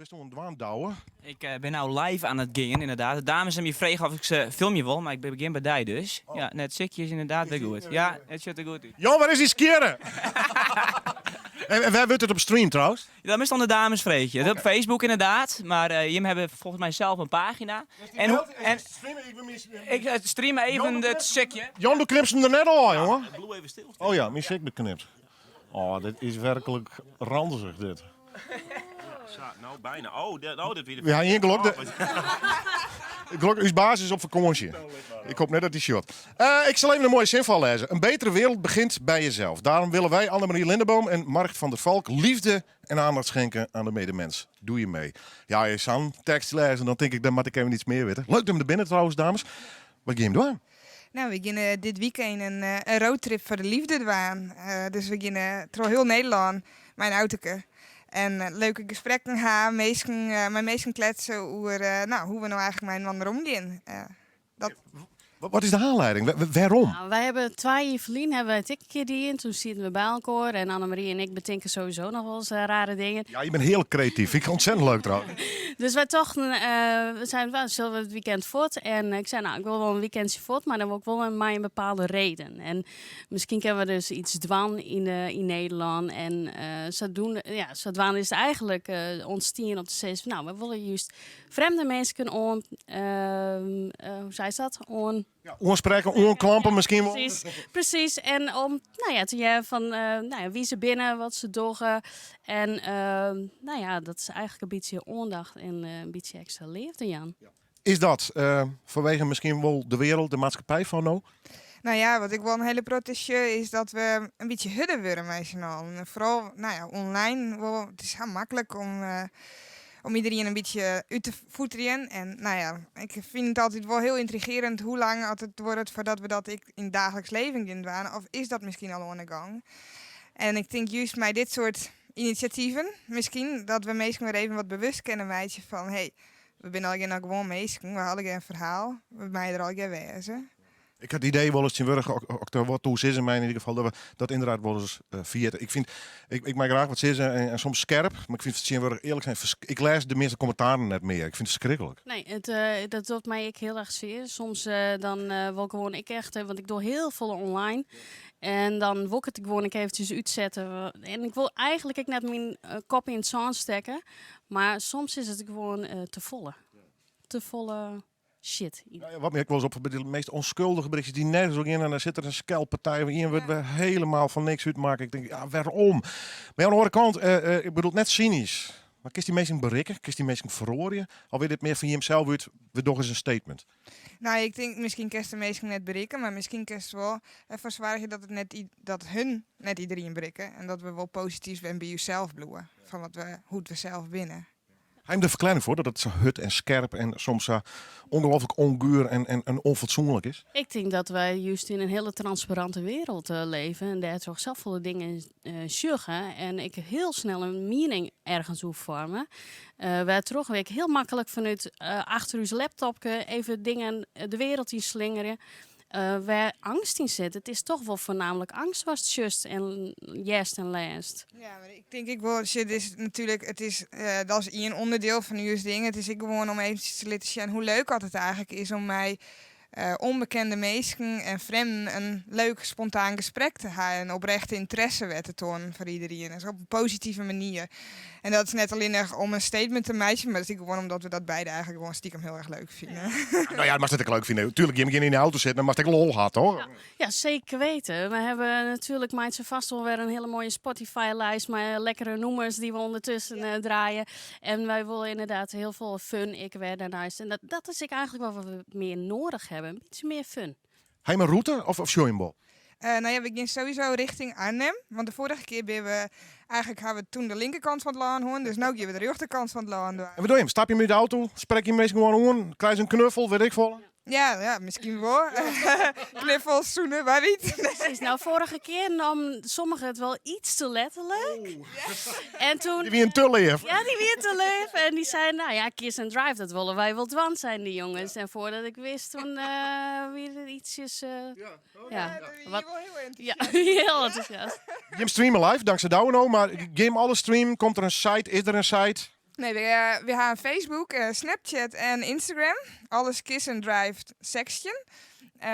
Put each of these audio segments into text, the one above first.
best wel een dwaan douwen. Ik ben nou live aan het gingen, inderdaad. De dames hebben me gevraagd of ik ze filmpje wil, maar ik begin bij die dus. Ja, net zikjes inderdaad weer goed. Ja, het ziet er goed uit. Jan, waar is die skeren? en waar wordt het op stream trouwens? Dat is dan de dames vreetje. Dat is op Facebook inderdaad, maar jullie hebben volgens mij zelf een pagina. Ik stream even het sikje. Jan, doe knipt hem er net al, jongen. Doe even stil. Oh ja, mijn sik beknipt. Oh, dit is werkelijk ranzig, dit. Nou, bijna. Oh, dit weer. Ja, hier geluk. Uw baas is op vakantie. Ik hoop net dat hij shot. Ik zal even een mooie zinval lezen. Een betere wereld begint bij jezelf. Daarom willen wij, Annemarie Lindeboom en Mark van der Valk, liefde en aandacht schenken aan de medemens. Doe je mee. Ja, je zou tekst lezen, dan denk ik, dan moet ik even iets meer weten. Leuk dat we er binnen trouwens, dames. Wat ga je hem doen? Nou, we gaan dit weekend een roadtrip voor de liefde doen. Dus we gaan door heel Nederland mijn autoke. En leuke gesprekken gaan, met mensen kletsen over hoe we nou eigenlijk met elkaar omgaan. Wat is de aanleiding? Waarom? Nou, wij hebben 2 jaar verliezen, hebben we het een keer die in. Toen zitten we bij elkaar en Annemarie en ik bedenken sowieso nog wel eens rare dingen. Ja, je bent heel creatief. Vind ik ontzettend leuk trouwens. Dus wij toch, we zijn wel, zullen we het weekend voort? En ik zei, nou, ik wil wel een weekendje voort, maar dan wil ik wel een bepaalde reden. En misschien kunnen we dus iets dwan in Nederland. En zodoende is het eigenlijk ontstaan op de steeds. Nou, we willen juist vreemde mensen kunnen hoe zei ze dat? Ja, oorspreken, oorklampen misschien wel. Precies. En om te zeggen van wie ze binnen, wat ze doggen. En dat is eigenlijk een beetje aandacht en een beetje extra liefde, Jan. Is dat vanwege misschien wel de wereld, de maatschappij van nou? Nou ja, wat ik wel een hele protestje is dat we een beetje hudden worden met z'n allen. Vooral online. Wel, het is heel makkelijk om iedereen een beetje uit te voeteren. En ik vind het altijd wel heel intrigerend hoe lang het wordt voordat we dat in het dagelijks leven gaan doen. Of is dat misschien al aan de gang? En ik denk juist met dit soort initiatieven, misschien dat we mensen weer even wat bewust kunnen wijzen van we zijn al geen gewoon mensen, we hadden geen verhaal, we zijn er al geen wezen. Ik had het idee wel eens in wat toe is in mij in ieder geval dat we dat inderdaad wel eens vieren. Ik maak graag wat zitten en soms scherp, maar ik vind het zien eerlijk zijn. Ik lees de meeste commentaren net meer. Ik vind het verschrikkelijk. Nee, dat doet mij heel erg zeer. Soms dan wil gewoon ik echt, want ik doe heel veel online. En dan wil ik het gewoon eventjes uitzetten. En ik wil eigenlijk net mijn kop in het zand steken. Maar soms is het gewoon te volle. Te volle shit. Ja, wat merk ik wel eens op de meest onschuldige berichtjes die nergens ook in. En dan zit er een skelpartij waarin we helemaal van niks uitmaken. Ik denk, ja, waarom? Maar aan de andere kant, ik bedoel net cynisch. Maar kies die mensen berikken? Kies die mensen verrooien? Of wil dit meer van hemzelf uit? We toch eens een statement. Nou, ik denk misschien kerst de mensen net berikken, maar misschien kerst wel ervoor zorgen dat hun net iedereen berikken. En dat we wel positief zijn bij jezelf bloeien. Van hoe we zelf binnen. Hij heeft de verklaring voor dat het zo hut en scherp en soms ongelooflijk onguur en onfatsoenlijk is? Ik denk dat wij juist in een hele transparante wereld leven. En daar toch zelf veel dingen sjuggen. En ik heel snel een mening ergens hoef vormen. Wij toch weer heel makkelijk vanuit achter uw laptopje even dingen de wereld in slingeren. Waar angst in zit. Het is toch wel voornamelijk angst was het just en yes en last. Ja, maar ik denk wel, dat is een onderdeel van uw ding. Het is gewoon om even te laten zien hoe leuk het eigenlijk is om mij onbekende mensen en vreemden een leuk spontaan gesprek te hebben en oprechte interesse te tonen voor iedereen. Dus op een positieve manier. En dat is net alleen nog om een statement te maken, maar dat is gewoon omdat we dat beide eigenlijk gewoon stiekem heel erg leuk vinden. Nou ja, dat mag het ook leuk vinden. Tuurlijk, je in de auto zitten, dan mag het lol gehad, hoor. Ja, zeker weten. We hebben natuurlijk maakt ze vast wel weer een hele mooie Spotify-lijst met lekkere nummers die we ondertussen draaien. En wij willen inderdaad heel veel fun. Ik werd daarnaast. En dat is eigenlijk wat we meer nodig hebben. Een beetje meer fun. Hij een route of Schoenbol? We gaan sowieso richting Arnhem. Want de vorige keer hebben we toen de linkerkant van het land hoorn. Dus nu gaan we de rechterkant van het land doen. En wat doe je? Stap je met de auto? Spreek je mensen gewoon aan? Krijg je een knuffel? Weet ik veel? Ja, misschien wel. Knuffels, zoenen, waar niet. Precies. Nou, vorige keer nam sommigen het wel iets te letterlijk. En toen, Die wie een te leef. Ja, die weer te leven. En die zeiden, nou ja, kiss and drive, dat willen wij wel dwans zijn, die jongens. En voordat ik wist, toen weer er ietsjes... Wat heel enthousiast. Ja, heel enthousiast. Je streamen live, dankzij Douweno, maar game alle stream. Komt er een site? Is er een site? Nee, we hebben Facebook, Snapchat en Instagram. Alles Kiss and Drive Section.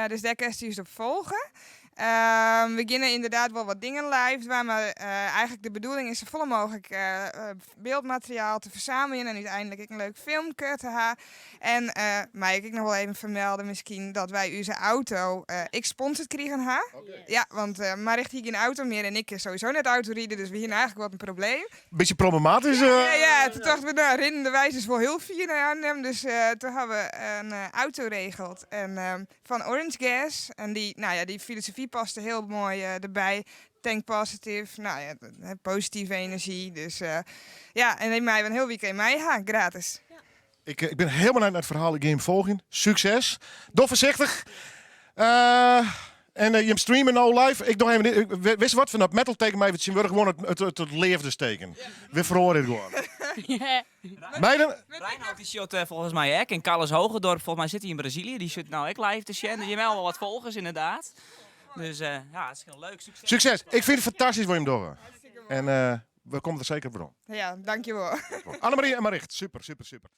Dus daar kun je dus op volgen. We beginnen inderdaad wel wat dingen live, maar eigenlijk de bedoeling is zoveel mogelijk beeldmateriaal te verzamelen en uiteindelijk een leuk filmpje te hebben. En maar ik nog wel even vermelden misschien dat wij onze auto gesponsord kregen. Ja, want Marcht hier geen auto meer en ik sowieso net autorijden, dus we hier eigenlijk wat een probleem. Beetje problematisch. Ja, toen dachten we, nou, rijdende wijze is wel heel fijn aan hem. Dus toen hebben we een auto geregeld van Orange Gas. En die filosofie paste heel mooi erbij. Tank positief, nou ja, positieve energie. Dus en in mei, een heel weekend in mei, gratis. Ik ben helemaal naar het verhaal game volgen. Succes. Doe voorzichtig. En je streamen nou live. Ik nog even. Wist je wat van dat metal tegen mij? We worden gewoon het leefde steken. We verhoren het gewoon. Meiden. Reinoud die shot volgens mij ook. En Carlos Hogendorp, volgens mij zit hij in Brazilië. Die shot nou ook live te zien. Dus je hebt wel wat volgers inderdaad. Dus ja, het is heel leuk. Succes. Succes. Ik vind het fantastisch wat je hem doet. En we komen er zeker voor om. Ja, dankjewel. Annemarie en Marcht. Super, super, super.